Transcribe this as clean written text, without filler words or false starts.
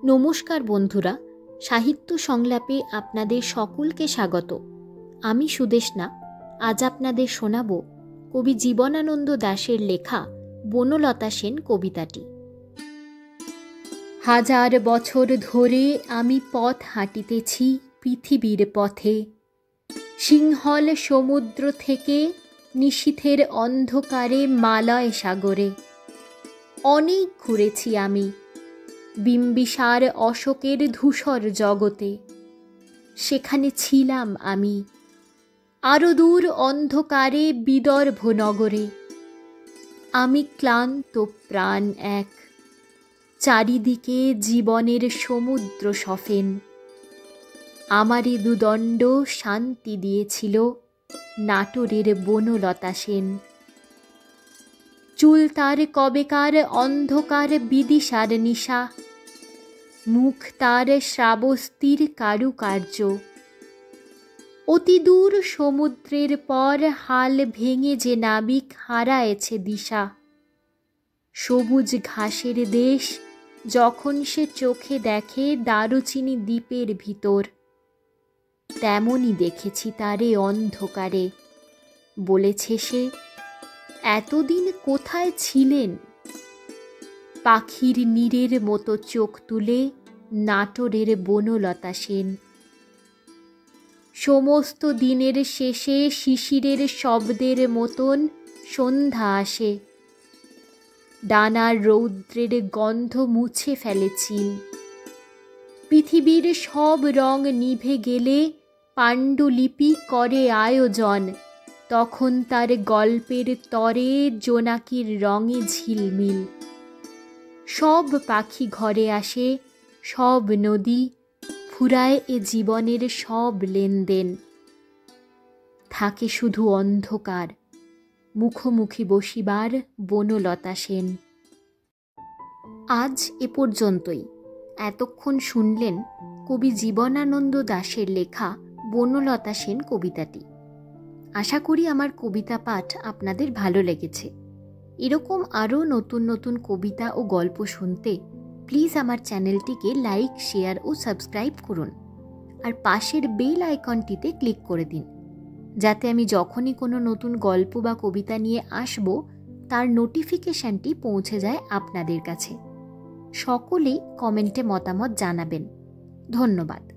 নমস্কার বন্ধুরা, সাহিত্য সংলাপে আপনাদের সকলকে স্বাগত। আমি সুদেষ্ণা। আজ আপনাদের শোনাব কবি জীবনানন্দ দাশের লেখা বনলতা সেন কবিতাটি। হাজার বছর ধরে আমি পথ হাঁটিতেছি পৃথিবীর পথে, সিংহল সমুদ্র থেকে নিশীথের অন্ধকারে মালয় সাগরে। অনেক ঘুরেছি আমি বিম্বিসার অশোকের ধূসর জগতে, সেখানে ছিলাম আমি আরো দূর অন্ধকারে বিদর্ভ নগরে। আমি ক্লান্ত প্রাণ এক, চারিদিকে জীবনের সমুদ্র সফেন। আমারে দুদণ্ড শান্তি দিয়েছিল নাটোরের বনলতা সেন। চুল তার কবেকার অন্ধকার বিদিশার নিশা, মুখ তার শ্রাবস্তির কারুকার্য। অতি দূর সমুদ্রের পর হাল ভেঙে যে নাবিক হারায়েছে দিশা। সবুজ ঘাসের দেশ যখন সে চোখে দেখে দারুচিনি দ্বীপের ভিতর, তেমনই দেখেছি তারে অন্ধকারে। বলেছে সে, এতদিন কোথায় ছিলেন? পাখির নীরের মতো চোখ তুলে নাটোরের বনলতা সেন। সমস্ত দিনের শেষে শিশিরের শব্দের মতন সন্ধ্যা আসে। ডানার রৌদ্রের গন্ধ মুছে ফেলে চিল। পৃথিবীর সব রং নিভে গেলে পাণ্ডুলিপি করে আয়োজন, তখন তার গল্পের তরে জোনাকির রঙে ঝিলমিল। সব পাখি ঘরে আসে, সব নদী ফুরায় এ জীবনের সব লেনদেন। থাকে শুধু অন্ধকার, মুখোমুখি বসিবার বনলতা সেন। আজ এ পর্যন্তই। এতক্ষণ শুনলেন কবি জীবনানন্দ দাশের লেখা বনলতা সেন কবিতাটি। আশা করি আমার কবিতা পাঠ আপনাদের ভালো লেগেছে। এরকম আরও নতুন নতুন কবিতা ও গল্প শুনতে প্লিজ আমার চ্যানেলটিকে লাইক, শেয়ার ও সাবস্ক্রাইব করুন। আর পাশের বেল আইকনটিতে ক্লিক করে দিন, যাতে আমি যখনই কোনো নতুন গল্প বা কবিতা নিয়ে আসব তার নোটিফিকেশনটি পৌঁছে যায় আপনাদের কাছে। সকলেই কমেন্টে মতামত জানাবেন। ধন্যবাদ।